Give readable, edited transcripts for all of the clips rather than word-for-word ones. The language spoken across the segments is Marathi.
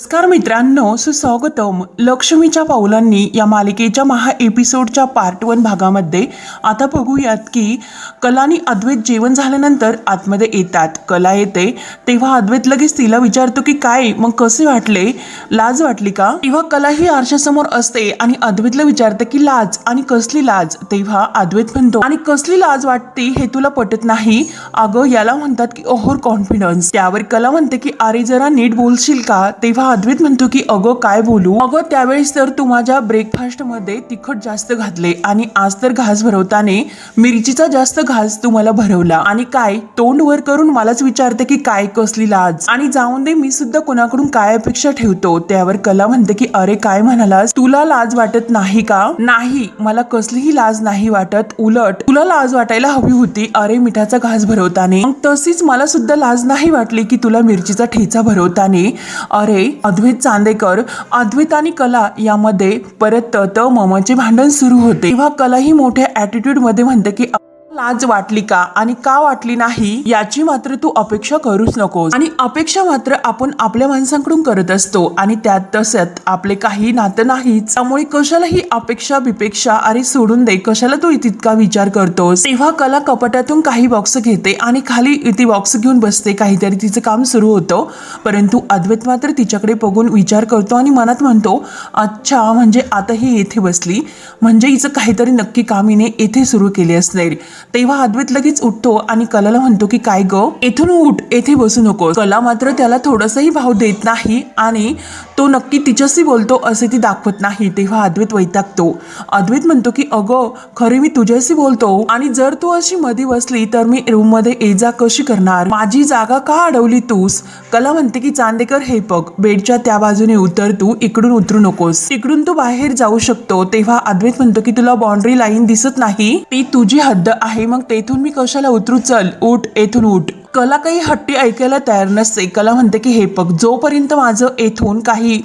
नमस्कार मित्रांनो, सुस्वागतम. लक्ष्मीच्या पावलांनी या मालिकेच्या महा एपिसोडच्या पार्ट 1 भागामध्ये आता बघूयात की कला आणि अद्वैत जेवण झाल्यानंतर आतमध्ये येतात. कला येते तेव्हा अद्वैत लगेच तिला विचारतो की काय मग कसे वाटले, लाज वाटली का? तेव्हा कला ही आरशासमोर असते आणि अद्वैतला विचारते की लाज आणि कसली लाज? तेव्हा अद्वैत म्हणतो आणि कसली लाज वाटते हे तुला पटत नाही? अगं याला म्हणतात की ओव्हर कॉन्फिडन्स. त्यावर कला म्हणते की अरे जरा नीट बोलशील का? तेव्हा अद्वैत म्हणतो की अगं काय बोलू? अगं त्यावेळेस तर तू माझ्या ब्रेकफास्ट मध्ये तिखट जास्त घातले आणि आज तर घास भरवताने मिरचीचा जास्त घास तू मला भरवला आणि काय तोंड वर करून मलाच विचारते की काय कसली लाज? आणि जाऊन दे, मी सुद्धा कोणाकडून काय अपेक्षा ठेवतो? त्यावर कला म्हणते की अरे काय म्हणालास? तुला लाज वाटत नाही का? नाही, मला कसलीही लाज नाही वाटत, उलट तुला लाज वाटायला हवी होती. अरे मिठाचा घास भरवताने. तशीच मला सुद्धा लाज नाही वाटली की तुला मिरचीचा ठेचा भरवताने. अरे अद्वैत चांदेकर, अद्वैत आणि कला यामध्ये परत ममाचे भांडण सुरू होते. तेव्हा कला ही मोठ्या ॲटिट्यूड मध्ये म्हणते की लाज वाटली का आणि का वाटली नाही याची मात्र तू अपेक्षा करूच नकोस. आणि अपेक्षा मात्र आपण आपल्या माणसांकडून करत असतो आणि त्यात तसत आपले काही नातं नाहीच. त्यामुळे कशाला ही अपेक्षा बिपेक्षा, अरे सोडून दे, कशाला तू तितका विचार करतोस? तेव्हा कला कपाटातून काही बॉक्स घेते आणि खाली ती बॉक्स घेऊन बसते. काहीतरी तिचं काम सुरू होतं, परंतु अद्वैत मात्र तिच्याकडे बघून विचार करतो आणि मनात म्हणतो अच्छा, म्हणजे आता ही येथे बसली म्हणजे हिचं काहीतरी नक्की काम हिने येथे सुरू केले असणार. तेव्हा अद्वैत लगेच उठतो आणि कलाला म्हणतो की काय ग, येथून उठ, येथे बसू नको. कला मात्र त्याला थोडासाही भाव देत नाही आणि तो नक्की तिच्याशी बोलतो असे ती दाखवत नाही. तेव्हा अद्वैत वैतागतो. अद्वैत म्हणतो की अगं खरे मी तुझ्याशी बोलतो आणि जर तू अशी मध्ये बसली तर मी रूम मध्ये ये जा कशी करणार? माझी जागा का अडवली तूस? कला म्हणते की चांदेकर हे बघ, बेडच्या त्या बाजूने उतर, तू इकडून उतरू नकोस, तिकडून तू बाहेर जाऊ शकतो. तेव्हा अद्वैत म्हणतो की तुला बाउंड्री लाईन दिसत नाही? ती तुझी हद्द आहे, मग तेथून मी कशाला उतरू? चल उठ, येथून उठ. कला काही हट्टी ऐकायला तयार नसते. कला म्हणते की हे बघ, जोपर्यंत माझं येथून काही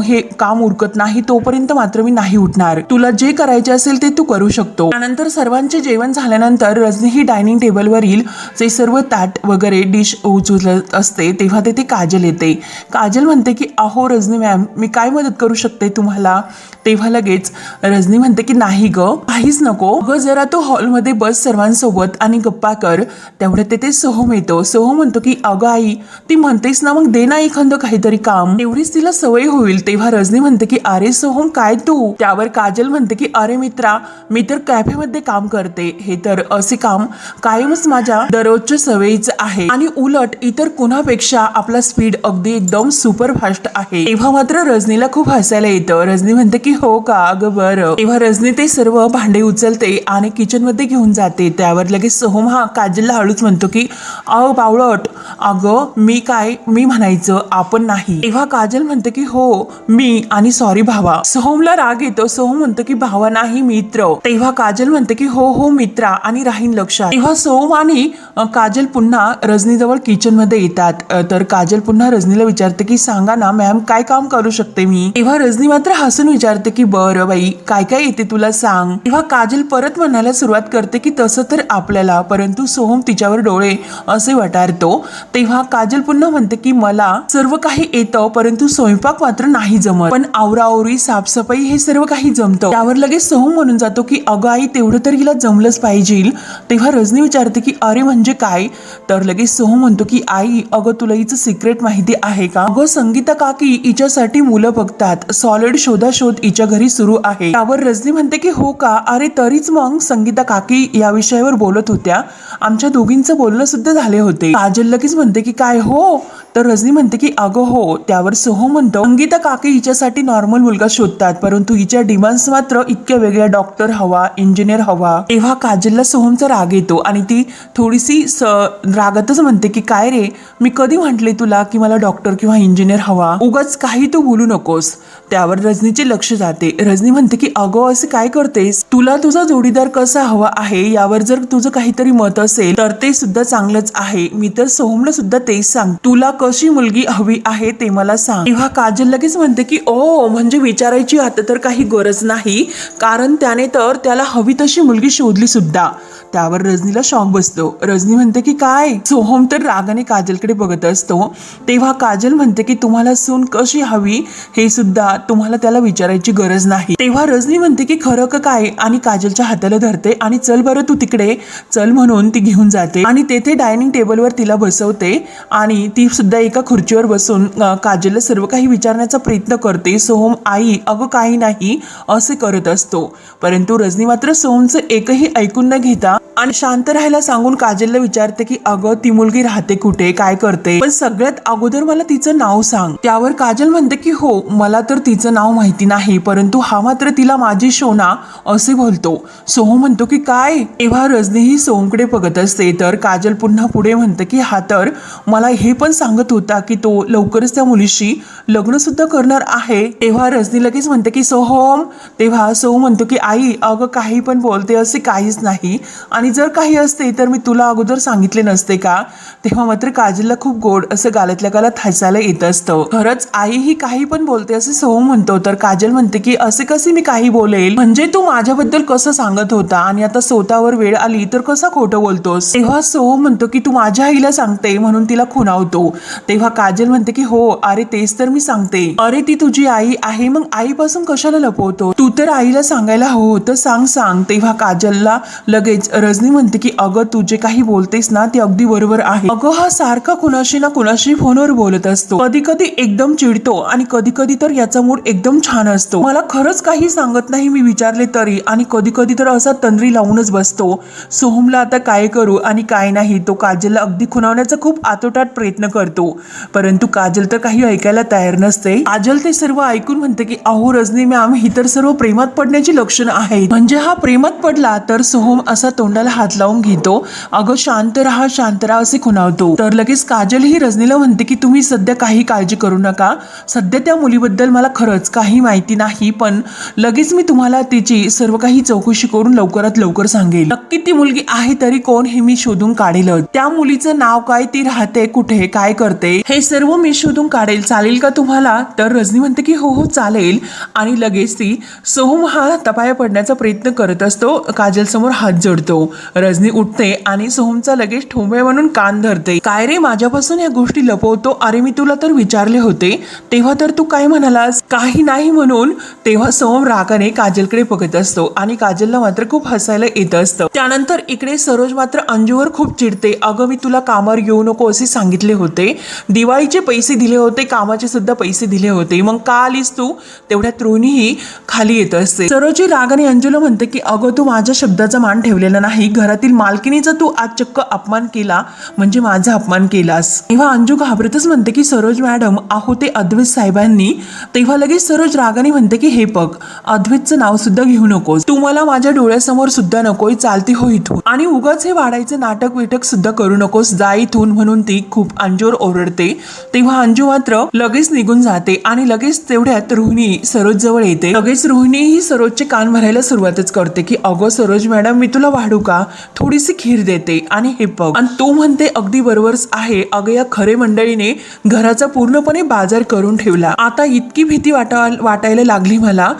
हे काम उरकत नाही तोपर्यंत मात्र मी नाही उठणार. तुला जे करायचे असेल ते तू करू शकतो. त्यानंतर सर्वांचे जेवण झाल्यानंतर रजनी ही डायनिंग टेबलवरील जे सर्व ताट वगैरे डिश उचलत असते तेव्हा तेथे काजल येते. काजल म्हणते की अहो रजनी मॅम, मी काय मदत करू शकते तुम्हाला? तेव्हा लगेच रजनी म्हणते की नाही ग, काहीच नको ग, जरा तू हॉलमध्ये बस सर्वांसोबत आणि गप्पा कर. तेवढे तेथे सोहम येतो. सोहम म्हणतो की अगं आई, ती म्हणतेस ना, मग दे ना एखादं काहीतरी काम, तेवढीच तिला सवय होईल. तेव्हा रजनी म्हणते की अरे सोहम काय तू? त्यावर काजल म्हणते की अरे मित्रा, मी तर कॅफेमध्ये काम करते, हे तर असे काम कायमच माझ्या दररोजच्या सवयीच आहे आणि उलट इतर कुणापेक्षा आपला स्पीड अगदी एकदम सुपर फास्ट आहे. तेव्हा मात्र रजनीला खूप हसायला येतं. रजनी म्हणते की हो का, अगं बरं. तेव्हा रजनी ते सर्व भांडे उचलते आणि किचन मध्ये घेऊन जाते. त्यावर लगेच सोहम हा काजलला हळूच म्हणतो की अहो बावळट, अगं मी म्हणायचं आपण नाही. तेव्हा काजल म्हणते की हो मी, आणि सॉरी भावा. सोहमला राग येतो. सोहम म्हणतो की भावा नाही मित्र. तेव्हा काजल म्हणते की हो हो मित्रा आणि राहीन लक्षात. तेव्हा सोहम आणि काजल पुन्हा रजनीजवळ किचन मध्ये येतात. तर काजल पुन्हा रजनीला विचारते की सांगा ना मॅम, काय काम करू शकते मी? तेव्हा रजनी मात्र हसून विचारते की बरं बाई, काय काय येते तुला सांग. तेव्हा काजल परत म्हणायला सुरुवात करते की तसं तर आपल्याला, परंतु सोहम तिच्यावर डोळे असे वटारतो. तेव्हा काजल पुन्हा म्हणते की मला सर्व काही येतं, परंतु स्वयंपाक मात्र नाही जमत, पण आवराआवरी साफसफाई हे सर्व काही जमतं. त्यावर लगेच सोहम म्हणून जातो की अगं आई, तेवढं तर हिला जमलंच पाहिजे. तेव्हा रजनी विचारते की अरे म्हणजे काय? तर लगेच सोहम म्हणतो की आई, अगं तुला हिचं सिक्रेट माहिती आहे का? अगं संगीता काकी हिच्यासाठी मुलं बघतात, सॉलिड शोधाशोध हिच्या घरी सुरू आहे. त्यावर रजनी म्हणते की हो का, अरे तरीच मग संगीता काकी या विषयावर बोलत होत्या, आमच्या दोघींचं बोलणं सुद्धा झाले होते. काजल लगेच म्हणते की काय हो? तर रजनी म्हणते की अगं हो. त्यावर सोहम म्हणतो संगीता काकी हिच्यासाठी नॉर्मल मुलगा शोधतात, परंतु हिच्या डिमांड्स मात्र इतक्या वेगळ्या, डॉक्टर हवा, इंजिनियर हवा. तेव्हा काजलला सोहमचा राग येतो आणि ती थोडीशी रागातच म्हणते की काय रे, मी कधी म्हंटले तुला की मला डॉक्टर किंवा इंजिनियर हवा? उगाच काही तू बोलू नकोस. त्यावर रजनीचे लक्ष जाते. रजनी म्हणते की अगं असे काय करतेस? तुला तुझा जोडीदार कसा हवा आहे यावर जर तुझं काहीतरी मत असेल तर ते सुद्धा चांगलंच आहे. मी तर सोहमला सुद्धा तेच सांग, तुला कशी मुलगी हवी आहे ते मला सांग. तेव्हा काजल लगेच म्हणते की ओ, म्हणजे विचारायची आता तर काही गरज नाही, कारण त्याने तर त्याला हवी तशी मुलगी शोधली सुद्धा. त्यावर रजनीला शॉक बसतो. रजनी म्हणते की काय? सोहम तर रागाने काजलकडे बघत असतो. तेव्हा काजल म्हणते की तुम्हाला सून कशी हवी हे सुद्धा तुम्हाला त्याला विचारायची गरज नाही. तेव्हा रजनी म्हणते की खरं का काय, आणि काजलच्या हाताला धरते आणि चल बरं तू तिकडे चल म्हणून ती घेऊन जाते आणि तेथे डायनिंग टेबलवर तिला बसवते आणि ती सुद्धा एका खुर्चीवर बसून काजलला सर्व काही विचारण्याचा प्रयत्न करते. सोहम आई अगं काही नाही असे करत असतो, परंतु रजनी मात्र सोहमचं एकही ऐकून न घेता आणि शांत राहायला सांगून काजलला विचारते की अगं ती मुलगी राहते कुठे, काय करते, पण सगळ्यात अगोदर मला तिचं नाव सांग. त्यावर काजल म्हणते की हो मला तर तिचं नाव माहिती नाही, परंतु हा मात्र तिला माझी शोना असे बोलतो. सोहम म्हणतो की काय? तेव्हा रजनी ही सोहमकडे बघत असते तर काजल पुन्हा पुढे म्हणते की हा तर मला हे पण सांगत होता की तो लवकरच त्या मुलीशी लग्न सुद्धा करणार आहे. तेव्हा रजनी लगेच म्हणते की सोहम. तेव्हा सोहम म्हणतो की आई अगं काही पण बोलते, असे काहीच नाही, आणि जर काही असते तर मी तुला अगोदर सांगितले नसते का? तेव्हा मात्र काजलला खूप गोड असं गालातल्या गालात हसायला येत असतं. खरंच आई ही काही पण बोलते असे सोहम म्हणतो. तर काजल म्हणते की असे कसे मी काही बोलेल, म्हणजे तू माझ्याबद्दल कसं सांगत होता आणि आता स्वतःवर वेळ आली तर कसं खोटं बोलतोस. तेव्हा सोहम म्हणतो की तू माझ्या आईला सांगते म्हणून तिला खुणावतो. तेव्हा काजल म्हणते की हो अरे तेच तर मी सांगते, अरे ती तुझी आई आहे, मग आईपासून कशाला लपवतो, तू तर आईला सांगायला हवं होतं, सांग सांग. तेव्हा काजलला लगेच रजनी म्हणते की अगं तू जे काही बोलतेस ना ते अगदी बरोबर आहे. अगं हा सारखा कुणाशी ना कुणाशी फोनवर बोलत असतो, कधी कधी एकदम चिडतो आणि कधी कधी तर याचा मूड एकदम छान असतो, मला खरंच काही सांगत नाही मी विचारले तरी, आणि कधी कधी तर असा तंद्री लावूनच बसतो. सोहमला आता काय करू आणि काय नाही तो काजलला अगदी खुणावण्याचा खूप आतोटात प्रयत्न करतो, परंतु काजल तर काही ऐकायला तयार नसते. काजल ते सर्व ऐकून म्हणते की अहो रजनी मॅम ही तर सर्व प्रेमात पडण्याची लक्षणं आहेत, म्हणजे हा प्रेमात पडला तर सोहम असा तोंडाला हात लावून घेतो. अगं शांत राहा असे खुणावतो. तर लगेच काजल ही रजनीला म्हणते की तुम्ही सध्या काही काळजी करू नका, सध्या त्या मुलीबद्दल मला खरंच काही माहिती नाही, पण लगेच मी तुम्हाला तिची सर्व काही चौकशी करून लवकरात लवकर सांगेल. नक्की ती मुलगी आहे तरी कोण हे मी शोधून काढेल, त्या मुलीचं नाव काय, ती राहते कुठे, काय करते, हे सर्व मी शोधून काढेल, चालेल का तुम्हाला? तर रजनी म्हणते की हो हो चालेल, आणि लगेच ती सोहम हा हातापाया पडण्याचा प्रयत्न करत असतो, काजल समोर हात जोडतो. रजनी उठते आणि सोहमचा लगेच ठोंबे म्हणून कान धरते. काय रे माझ्यापासून या गोष्टी लपवतो, अरे मी तुला तर विचारले होते तेव्हा तर तू काय म्हणालास, काही नाही म्हणून. तेव्हा सोहम रागाने काजलकडे बघत असतो आणि काजलला मात्र खूप हसायला येत असतं. त्यानंतर इकडे सरोज मात्र अंजूवर खूप चिडते. अगं मी तुला कामावर येऊ नको असे सांगितले होते, दिवाळीचे पैसे दिले होते, कामाचे सुद्धा पैसे दिले होते, मग का आलीस तू? तेवढ्यात रोहिणीही खाली येत असते. सरोजी रागाने अंजूला म्हणते की अगं तू माझ्या शब्दाचा मान ठेवलेला नाही, घरातील मालकिनीचा तू आज चक्क अपमान केला, म्हणजे माझा अपमान केलास. तेव्हा अंजू घाबरतच म्हणते की सरोज मॅडम अहो ते अद्वैत साहेबांनी. तेव्हा लगेच सरोज रागाने म्हणते की हे बघ अद्वैतचं नाव सुद्धा घेऊ नकोस, तू मला माझ्या डोळ्यासमोर सुद्धा नकोय, चालती हो इथून, आणि उगाच हे वाढायचं नाटक विटक सुद्धा करू नकोस, जा इथून, म्हणून ती खूप अंजूवर ओरडते. तेव्हा अंजू मात्र लगेच निघून जाते आणि लगेच तेवढ्यात रोहिणी सरोज जवळ येते. लगेच रोहिणी ही सरोजचे कान भरायला सुरुवातच करते की अगं सरोज मॅडम मी तुला वाढू का, थोडीशी खीर देते, आणि हे बघ, आणि तो म्हणते अगदी बरोबरच आहे, अगं या खरे मंडळीने घराचा पूर्णपणे बाजार करून ठेवला, आता इतकी भीती वाटायला लागली मला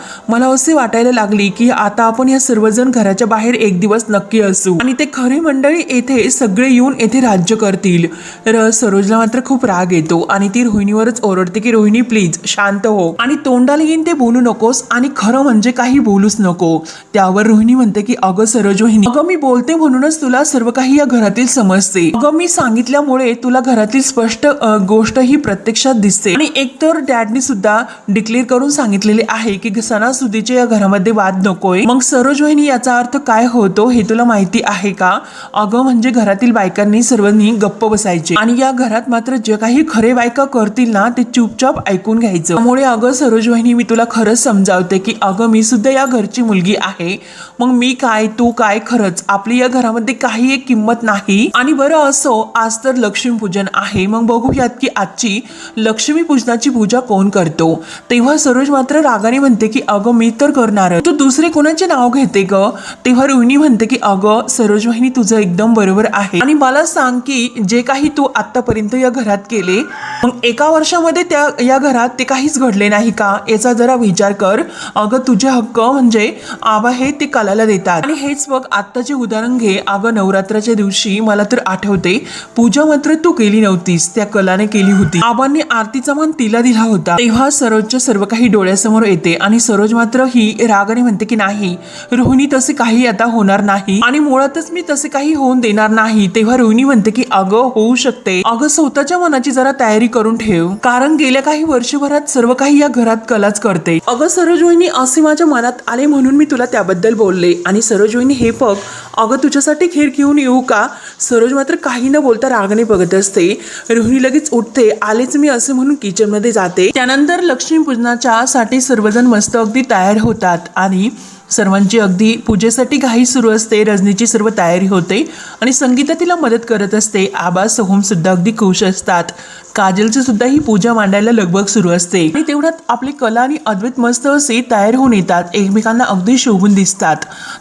असे वाटायला लागली की आता आपण या सर्वजण घराच्या बाहेर एक दिवस नक्की असू आणि ते खरे मंडळी येथे सगळे येऊन येथे राज्य करतील. सरोजला मात्र खूप राग येतो आणि ती रोहिणीवरच ओरडते की रोहिणी प्लीज शांत हो आणि तोंडाला येईन ते बोलू नकोस आणि खरं म्हणजे काही बोलूच नको. त्यावर रोहिणी म्हणते की अगं सरोज रोहिणी, अगं मी बोलते म्हणूनच तुला सर्व काही या घरातील समजते, अगं मी सांगितल्यामुळे तुला घरातील स्पष्ट गोष्ट ही प्रत्यक्षात दिसते, आणि एकतर डॅडनी सुद्धा डिक्लेअर करून सांगितलेले आहे की सणासुदीचे या घरामध्ये वाद नकोय. मग सरोज वहिनी याचा अर्थ काय होतो हे तुला माहिती आहे का? अगं म्हणजे घरातील बायकांनी सर्वांनी गप्प बसायचे आणि या घरात मात्र जे काही खरे बायका करतील ना ते चुपचाप ऐकून घ्यायचं. त्यामुळे अगं सरोज वहिनी मी तुला खरंच समजावते की अगं मी सुद्धा या घरची मुलगी आहे, मग मी काय तू काय, खरंच आपली या घरामध्ये काही एक किंमत नाही. आणि बरं असो आज तर लक्ष्मीपूजन आहे, मग बघूयात की आजची लक्ष्मी पूजनाची पूजा कोण करतो. तेव्हा सरोज मात्र रागाने म्हणते की अगं मी तर करणार, तू दुसरे कोणाचे नाव घेते ग? तेव्हा रोहिणी म्हणते की अगं सरोज वहिनी तुझं एकदम बरोबर आहे, आणि मला सांग की जे काही तू आतापर्यंत या घरात केले मग एका वर्षामध्ये त्या या घरात ते काहीच घडले नाही का? याचा जरा विचार कर. अगं तुझे हक्क म्हणजे आबा हे ते कलाला देतात, आणि हेच बघ आता आत्ताचे उदाहरण घे. अगं नवरात्राच्या दिवशी मला तर आठवते पूजा मात्र तू केली नव्हतीस, त्या कलाने केली होती. आबांनी आरतीचा मान तिला दिला होता. तेव्हा सरोजच्या सर्व काही डोळ्यासमोर येते आणि सरोज मात्र ही रागाने म्हणते की नाही रोहिणी, तसे काही आता होणार नाही आणि मुळातच मी तसे काही होऊन देणार नाही. तेव्हा रोहिणी म्हणते की अगं होऊ शकते, अगं स्वतःच्या मनाची जरा तयारी करून ठेव, कारण गेल्या काही वर्षभरात सर्व काही या घरात कलाच करते. अगं सरोज वहिनी, असे माझ्या मनात आले म्हणून मी तुला त्याबद्दल बोलले. आणि सरोज वहिनी हे बघ, अगं तुझ्यासाठी खीर घेऊन येऊ का? सरोज मात्र काही न बोलता रागाने बघत असते. रोहिणी लगेच उठते. आलेच मी असे म्हणून किचन मध्ये जाते. त्यानंतर लक्ष्मीपूजनाच्या साठी सर्वजण मस्त अगदी तयार होतात आणि सर्वांची अगदी पूजेसाठी घाई सुरू असते. रजनीची सर्व तयारी होते आणि संगीता तिला मदत करत असते. आबा सोहम सुद्धा अगदी खुश असतात. काजलची सुद्धा ही पूजा मांडायला लगबग सुरू असते आणि तेवढ्यात आपली कला आणि अद्वैत मस्त असे तयार होऊन येतात. एकमेकांना अगदी शोभून दिसतात.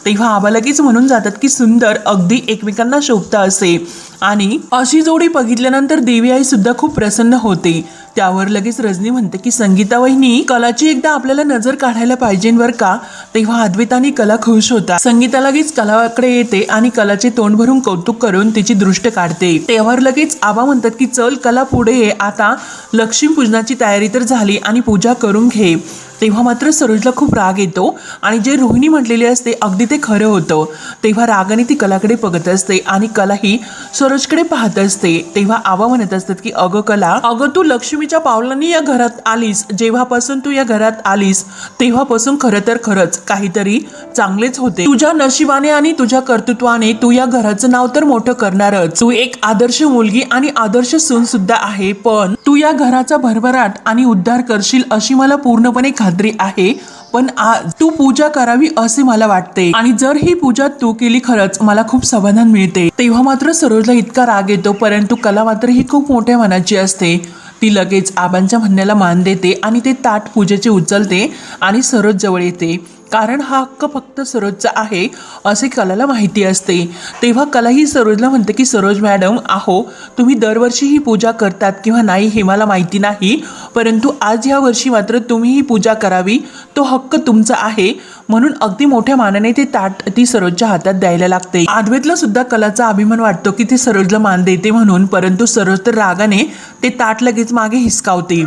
तेव्हा आबा लगेच म्हणून जातात की सुंदर, अगदी एकमेकांना शोभता असे. आणि अशी जोडी बघितल्यानंतर देवी आई सुद्धा खूप प्रसन्न होते. त्यावर लगेच रजनी म्हणते की संगीता वहिनी, कलाची एकदा आपल्याला नजर काढायला पाहिजे बर का. तेव्हा अद्वैत आणि कला खुश होता. संगीता लगेच कलाकडे येते आणि कलाचे तोंड भरून कौतुक करून तिची दृष्ट काढते. त्यावर लगेच आबा म्हणतात की चल कला पुढे ये, आता लक्ष्मीपूजनाची तयारी तर झाली आणि पूजा करून घे. तेव्हा मात्र सरोजला खूप राग येतो आणि जे रोहिणी म्हटलेले असते अगदी ते खरं होतं. तेव्हा रागाने ती कलाकडे बघत असते आणि कला ही सरोजकडे पाहत असते. तेव्हा आबा म्हणत असतात की अगं कला, अगं तू लक्ष्मीच्या पावलांनी या घरात आलीस. जेव्हापासून तू या घरात आलीस तेव्हापासून खरं तर खरंच काहीतरी चांगलेच होते. तुझ्या नशिबाने आणि तुझ्या कर्तृत्वाने तू या घराचं नाव तर मोठं करणारच. तू एक आदर्श मुलगी आणि आदर्श सून सुद्धा आहे, पण तू या घराचा भरभराट आणि उद्धार करशील अशी मला पूर्णपणे खात्री आहे. पण आज तू पूजा करावी असे मला वाटते आणि जर ही पूजा तू केली खरंच मला खूप समाधान मिळते. तेव्हा मात्र सरोजला इतका राग येतो, परंतु कला मात्र ही खूप मोठ्या मनाची असते. ती लगेच आबांच्या म्हणण्याला मान देते आणि ते ताट पूजेचे उचलते आणि सरोज जवळ येते, कारण हा हक्क फक्त सरोजचा आहे असे कलाला माहिती असते. तेव्हा कला ही सरोजला म्हणते की सरोज मॅडम, आहो तुम्ही दरवर्षी ही पूजा करतात किंवा नाही हे मला माहिती नाही, परंतु आज ह्या वर्षी मात्र तुम्ही ही पूजा करावी, तो हक्क तुमचा आहे. म्हणून अगदी मोठ्या मानाने ते ताट ती सरोजच्या हातात द्यायला लागते. अद्वैतला सुद्धा कलाचा अभिमान वाटतो की ती सरोजला मान देते म्हणून, परंतु सरोज तर रागाने ते ताट लगेच मागे हिसकावते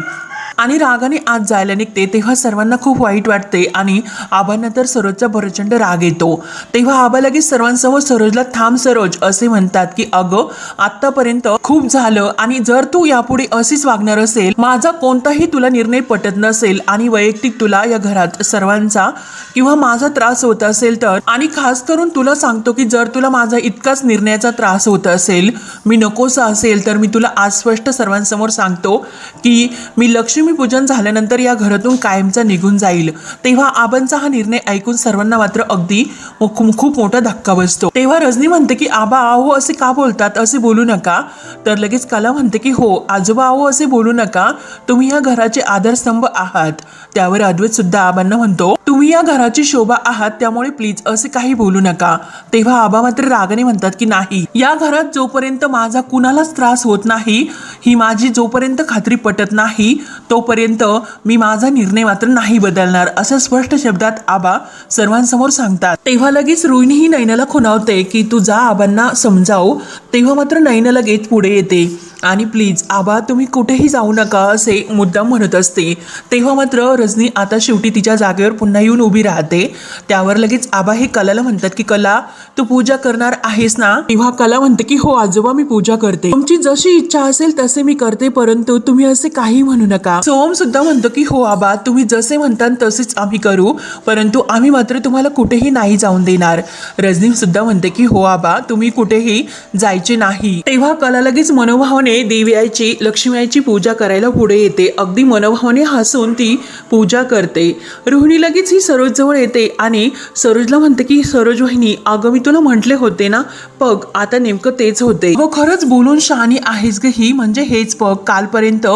आणि रागाने आत जायला निघते. तेव्हा सर्वांना खूप वाईट वाटते आणि आबांना तर सरोजचा प्रचंड राग येतो. तेव्हा आबा लगेच सर्वांसमोर सरोजला थांब सरोज असे म्हणतात की अगं आतापर्यंत खूप झालं आणि जर तू यापुढे अशीच वागणार असेल, माझा कोणताही तुला निर्णय पटत नसेल आणि वैयक्तिक तुला या घरात सर्वांचा किंवा माझा त्रास होत असेल तर, आणि खास करून तुला सांगतो की जर तुला माझा इतकाच निर्णयाचा त्रास होत असेल, मी नकोसा असेल, तर मी तुला आज स्पष्ट सर्वांसमोर सांगतो की मी लक्ष्मीपूजन झाल्यानंतर या घरातून कायमचा निघून जाईल. तेव्हा आबांचा हा निर्णय ऐकून सर्वांना मात्र अगदी खूप मोठा धक्का बसतो. तेव्हा रजनी म्हणते की आबा आहो असे का बोलतात, असे बोलू नका. तर लगेच कला म्हणते की हो आजोबा आहो असे बोलू नका, तुम्ही या घराचे आधारस्तंभ आहात. त्यावर अद्वैत सुद्धा आबांना म्हणतो तुम्ही या घराची शोभा आहात, त्यामुळे प्लीज असे काही बोलू नका. तेव्हा आबा मात्र रागाने म्हणतात की नाही, या घरात जोपर्यंत माझा कुणालाच त्रास होत नाही, ही माझी जोपर्यंत खात्री पटत नाही, तोपर्यंत मी माझा निर्णय मात्र नाही बदलणार, असं स्पष्ट शब्दात आबा सर्वांसमोर सांगतात. तेव्हा लगेच रोहिणी ही नयनाला खुणावते की तू जा आबांना समजावू. तेव्हा मात्र नयना लगेच पुढे येते आणि प्लीज आबा तुम्ही कुठेही जाऊ नका असे मुद्दाम म्हणत असते. तेव्हा मात्र रजनी आता शेवटी तिच्या जागेवर पुन्हा येऊन उभी राहते. त्यावर लगेच आबा हे कलाला म्हणतात की कला तू पूजा करणार आहेस ना. तेव्हा कला म्हणते की हो आजोबा मी पूजा करते, तुमची जशी इच्छा असेल तसे मी करते, परंतु तुम्ही असे काही म्हणू नका. सोहम सुद्धा म्हणतो की हो आबा तुम्ही जसे म्हणता तसेच आम्ही करू, परंतु आम्ही मात्र तुम्हाला कुठेही नाही जाऊन देणार. रजनी सुद्धा म्हणते की हो आबा तुम्ही कुठेही जायचे नाही. तेव्हा कला लगेच मनोभावाने देवी आईची लक्ष्मी आईची पूजा करायला पुढे येते. अगदी मनोभावाने हसून ती पूजा करते. रोहिणी लगेच ही सरोज जवळ येते आणि सरोजला म्हणते की सरोज वहिनी अगं मी तुला म्हटले होते ना, बघ आता नेमकं तेच होते. व खरंच बोलून शहाणी आहेस ग ही, म्हणजे हेच बघ कालपर्यंत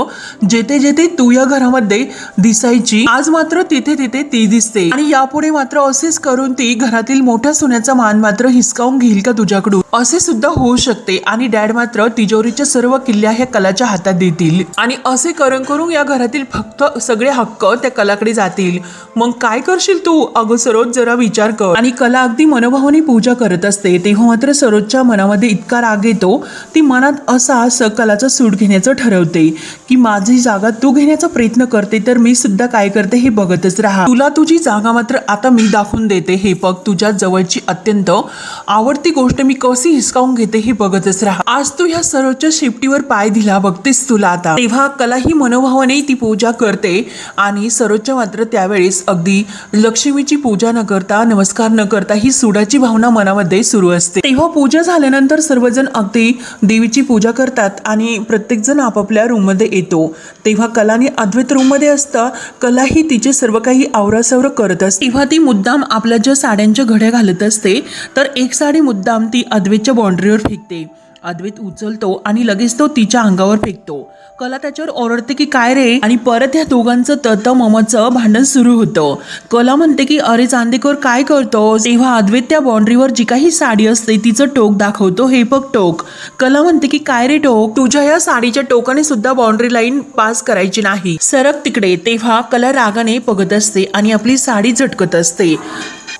जेथे जेथे तू या घरामध्ये दिसायची आज मात्र तिथे तिथे ती दिसते आणि यापुढे मात्र असेच करून ती घरातील मोठ्या सोन्याचा मान मात्र हिसकावून घेईल का तुझ्याकडून, असे सुद्धा होऊ शकते. आणि डॅड मात्र तिजोरीच्या सर्व किल्ल्या ह्या कलाच्या हातात देतील आणि असे करून करून या घरातील फक्त सगळे हक्क त्या कलाकडे जातील. मग काय करशील तू? अगं सरोज जरा विचार कर. आणि कला अगदी मनोभावाने पूजा करत असते. तेव्हा मात्र सरोजच्या मनामध्ये इतका राग येतो, ती मनात असा कलाचा सूड घेण्याचं ठरवते की माझी जागा तू घेण्याचा प्रयत्न करते तर मी सुद्धा काय करते हे बघतच राहा. तुला तुझी जागा मात्र आता मी दाखवून देते. हे बघ, तुझ्या जवळची अत्यंत आवडती गोष्ट मी कशी हिसकावून घेते हे बघतच राहा. आज तू ह्या सरोजच्या शेपटीवर पाय दिला, बघतेस तुला आता. तेव्हा कला ही मनोभावाने ती पूजा करते आणि सरोजच्या मात्र त्यावेळेस अगदी लक्ष्मीची पूजा न करता, नमस्कार न करता ही सुडाची भावना मनामध्ये सुरू असते. तेव्हा पूजा झाल्यानंतर सर्वजण अगदी देवीची पूजा करतात आणि प्रत्येक जण आपापल्या रूम मध्ये येतो. तेव्हा कलाने अद्वैत रूम मध्ये असतं. कला ही तिचे सर्व काही आवरासावर करत असते. तेव्हा ती मुद्दाम आपल्या ज्या साड्यांच्या घड्या घालत असते तर एक साडी मुद्दाम ती अद्वैतच्या बाउंड्रीवर फेकते. अद्वैत उचलतो आणि लगेच तो तिच्या अंगावर फेकतो. कला त्याच्यावर ओरडते की काय रे, आणि परत या दोघांचं तत ममचं भांडण सुरू होतं. कला म्हणते की अरे चांदेकर काय करतोस? तेव्हा अद्वैत त्या बाउंड्रीवर जी काही साडी असते तिचं टोक दाखवतो. हे बघ टोक. कला म्हणते की काय रे टोक? तुझ्या या साडीच्या टोकाने सुद्धा बाउंड्री लाईन पास करायची नाही, सरक तिकडे. तेव्हा कला रागाने बघत असते आणि आपली साडी झटकत असते.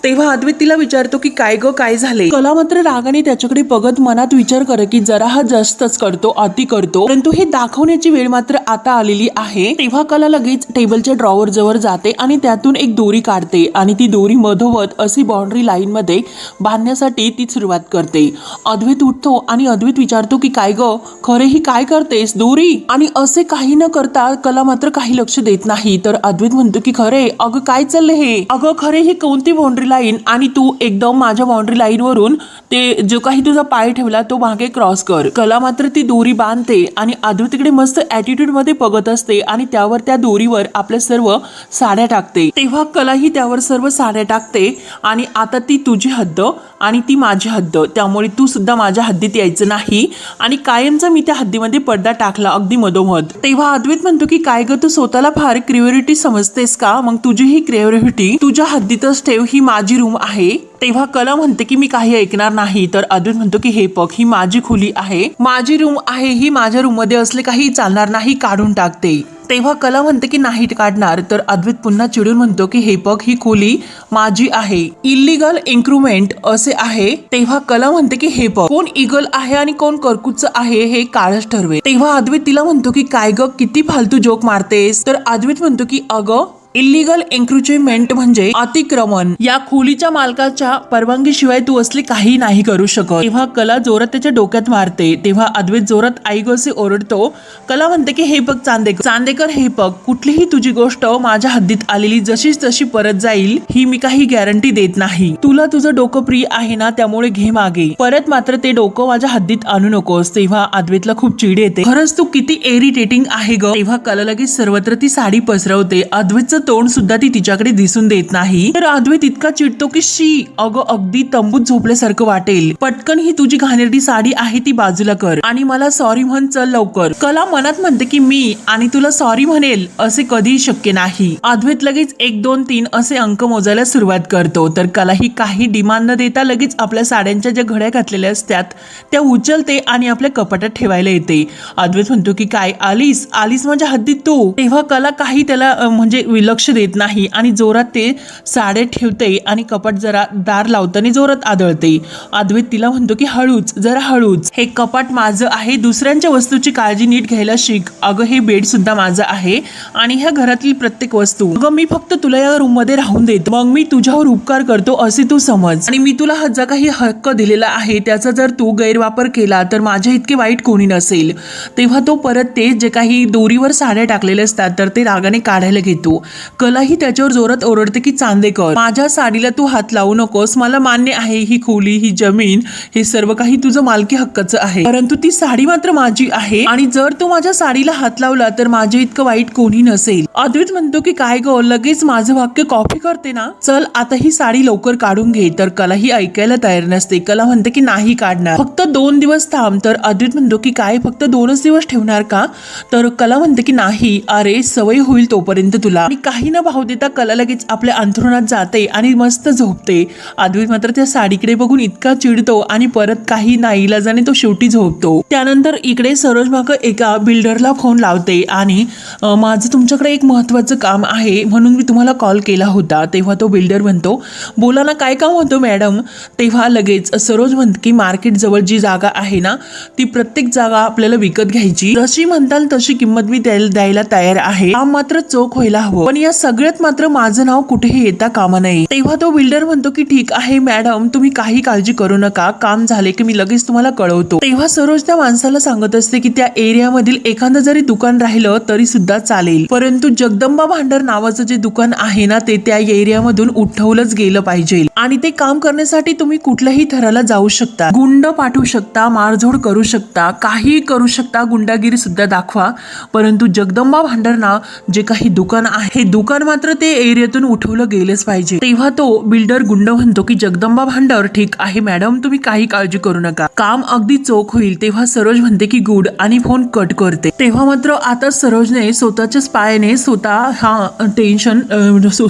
तेव्हा अद्वैत तिला विचारतो की काय ग, काय झाले? कला मात्र रागाने त्याच्याकडे बघत मनात विचार कर की जरा हा जास्तच करतो, अति करतो, परंतु हे दाखवण्याची वेळ मात्र आता आलेली आहे. तेव्हा कला लगेच टेबलच्या ड्रॉवर जवळ जाते आणि त्यातून एक दोरी काढते आणि ती दोरी मधोमध अशी बाउंड्री लाईन मध्ये बांधण्यासाठी ती सुरुवात करते. अद्वैत उठतो आणि अद्वैत विचारतो की काय ग, खरे ही काय करतेस? दोरी? आणि असे काही न करता कला मात्र काही लक्ष देत नाही. तर अद्वैत म्हणतो की खरे, अगं काय चाललंय हे? अगं खरे ही कोणती बाउंड्री लाईन? आणि तू एकदम माझ्या बाउंड्री लाईन वरून ते जो काही तुझा पाय ठेवला तो मागे क्रॉस कर. कला मात्र ती दोरी बांधते आणि अद्वैत तिकडे मस्त ऍटिट्यूड मध्ये बघत असते आणि त्यावर त्या दोरीवर आपल्या सर्व साड्या टाकते. तेव्हा कला ही त्यावर सर्व साड्या टाकते आणि आता ती तुझी हद्द आणि ती माझी हद्द, त्यामुळे तू सुद्धा माझ्या हद्दीत यायचं नाही आणि कायमचा मी त्या हद्दीमध्ये पडदा टाकला अगदी मधोमध. तेव्हा अद्वैत म्हणतो की काय ग, तू स्वतःला फार क्रिओरिटी समजतेस का? मग तुझी ही क्रिओरिटी तुझ्या हद्दीतच ठेव, ही माझी रूम आहे. तेव्हा कला म्हणते की मी काही ऐकणार नाही. तर अद्वैत म्हणतो की हे बघ, ही माझी खोली आहे, माझी रूम आहे, ही माझ्या रूम मध्ये असले काही चालणार नाही, काढून टाकते. तेव्हा कला म्हणते की नाही काढणार. तर अद्वैत पुन्हा चिडून म्हणतो की हे बघ, ही खोली माझी आहे, इलिगल एन्क्रोचमेंट असे आहे. तेव्हा कला म्हणते की हे बघ, कोण इगल आहे आणि कोण कर्कुच आहे हे काळच ठरवे. तेव्हा अद्वैत तिला म्हणतो की काय ग, किती फालतू जोक मारतेस? तर अद्वैत म्हणतो की अगं, इलिगल एन्क्रोचमेंट म्हणजे अतिक्रमण. या खोलीच्या मालकाच्या परवानगीशिवाय तू असले काही नाही करू शकत. तेव्हा कला जोरात त्याच्या डोक्यात मारते. तेव्हा अद्वैत जोरात आई ग असे ओरडतो. कला म्हणते की हे बघ चांदेकर, हे बघ, कुठलीही तुझी गोष्ट माझ्या हद्दीत आलेली जशीच तशी परत जाईल ही मी काही गॅरंटी देत नाही. तुला तुझं डोकं प्रिय आहे ना, त्यामुळे घे मागे, परत मात्र ते डोकं माझ्या हद्दीत आणू नकोस. तेव्हा अद्वैतला खूप चिड येते. खरंच तू किती इरिटेटिंग आहे ग. तेव्हा कला लगेच सर्वत्र ती साडी पसरवते. अद्वैतचं तोंड सुद्धा ती तिच्याकडे दिसून देत नाही. तर अद्वैत इतका चिडतो की शी, अगं अगदी तंबूत झोपल्यासारखं वाटेल, पटकन ही तुझी घाणेरडी साडी आहे ती बाजूला कर आणि मला सॉरी म्हण, चल लवकर. कला मनात म्हणते की मी आणि तुला सॉरी म्हणेल असे कधीही शक्य नाही. अद्वैत लगेच 1 2 3 असे अंक मोजायला सुरुवात करतो. तर कला ही काही डिमांड न देता लगेच आपल्या साड्यांच्या ज्या घड्या घातलेल्या असतात त्या उचलते आणि आपल्या कपाटात ठेवायला येते. अद्वैत म्हणतो की काय आलीस माझ्या हद्दीत तू? तेव्हा कला काही त्याला म्हणजे लक्ष देत नाही आणि जोरात ते साडे ठेवते आणि कपाट जरा दार लावताना जोरात आदळते. अद्वैत तिला म्हणतो की हळूच, जरा हळूच, हे कपाट माझं आहे, दुसऱ्यांच्या वस्तूची काळजी नीट घ्यायला शिक. अगं हे बेड सुद्धा माझं आहे आणि ह्या घरातील प्रत्येक वस्तू, अगं मी फक्त तुला या रूम मध्ये राहून देतो, मग मी तुझ्यावर उपकार करतो असे तू समज. आणि मी तुला हा काही हक्क दिलेला आहे त्याचा जर तू गैरवापर केला तर माझ्या इतके वाईट कोणी नसेल. तेव्हा तो परत ते जे काही दोरीवर साड्या टाकलेले असतात तर ते रागाने काढायला घेतो. कला ही त्याच्यावर जोरात ओरडते की चांदेकर, माझ्या साडीला तू हात लावू नकोस. मला मान्य आहे ही खोली, ही जमीन, हे सर्व काही तुझं मालकी हक्काचं आहे, परंतु ती साडी मात्र माझी आहे आणि जर तू माझ्या साडीला हात लावला तर माझे इतकं वाईट कोणी नसेल. अद्वैत म्हणतो की काय गो, लगेच माझं वाक्य कॉपी करते ना, चल आता ही साडी लवकर काढून घे. तर कला ही ऐकायला तयार नसते. कला म्हणते की नाही काढणार, फक्त 2 दिवस थांब. तर अद्वैत म्हणतो की काय फक्त 2च दिवस ठेवणार का? तर कला म्हणते की नाही, अरे सवय होईल तोपर्यंत तुला. आणि काही न भाव देता कला लगेच आपल्या अंथरुणात जाते आणि मस्त झोपते. अद्वैत मात्र त्या साडीकडे बघून इतका चिडतो आणि परत काही नाईलाजाने तो शेवटी झोपतो. त्यानंतर इकडे सरोज माग एका बिल्डरला फोन लावते आणि माझं तुमच्याकडे एक महत्त्वाचं काम आहे म्हणून मी तुम्हाला कॉल केला होता. तेव्हा तो बिल्डर म्हणतो, बोला ना काय काम होतं मॅडम. तेव्हा लगेच सरोज म्हणते की मार्केट जवळ जी जागा आहे ना ती प्रत्येक जागा आपल्याला विकत घ्यायची. जशी म्हणताल तशी किंमत मी द्यायला तयार आहे. काम मात्र चोख व्हायला हवं, पण या सगळ्यात मात्र माझं नाव कुठेही येता कामा नये. तेव्हा तो बिल्डर म्हणतो की ठीक आहे मॅडम, तुम्ही काही काळजी करू नका, काम झाले की मी लगेच तुम्हाला कळवतो. तेव्हा सरोज त्या माणसाला सांगत असते की त्या एरियामधील एखादं जरी दुकान राहिलं तरी सुद्धा चालेल, परंतु जगदंबा भांडार नावाचं जे दुकान आहे ना ते त्या एरियामधून उठवलंच गेलं पाहिजे. आणि ते काम करण्यासाठी तुम्ही कुठल्याही थराला जाऊ शकता, गुंड पाठवू शकता, मारझोड करू शकता, काही करू शकता, गुंडागिरी सुद्धा दाखवा, परंतु जगदंबा भांडार ना जे काही दुकान आहे हे दुकान मात्र ते एरियातून उठवलं गेलंच पाहिजे. तेव्हा तो बिल्डर गुंड म्हणतो की जगदंबा भांडार ठीक आहे मॅडम, तुम्ही काही काळजी करू नका, काम अगदी चोख होईल. तेव्हा सरोज म्हणते की गुड आणि फोन कट करते. तेव्हा मात्र आता सरोजने स्वतःच्याच पायाने स्वतः हा टेन्शन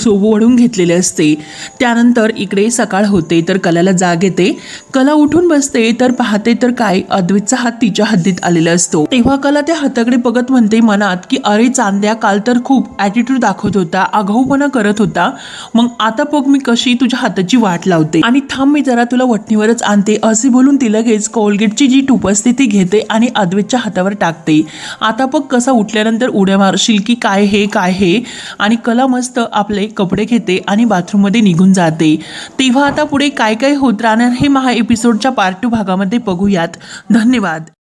ओढून घेतलेले असते. त्यानंतर इकडे सकाळ होते तर कलाला जाग येते. कला उठून बसते तर पाहते तर काय अद्वैतचा हात तिच्या हद्दीत आलेला असतो. तेव्हा कला त्या हाताकडे बघत म्हणते मनात की अरे चांद्या, काल तर खूप ॲटिट्यूड दाखवत होता, आगाऊपणा करत होता, मग आता बघ मी कशी तुझ्या हाताची वाट लावते आणि थांब मी जरा तुला वठणीवरच आणते. असे बोलून ती लगेच कोलगेटची जी टूप असते ती घेते आणि अद्वैतच्या हातावर टाकते. आता बघ कसा उठल्यानंतर उड्या मारशील की काय हे. आणि कला मस्त आपले कपडे घेते आणि बाथरूममध्ये निघून जाते. तेव्हा आता पुढे काय काय होत राहणार हे एपिसोडच्या पार्ट 2 भागामध्ये बघूयात. धन्यवाद.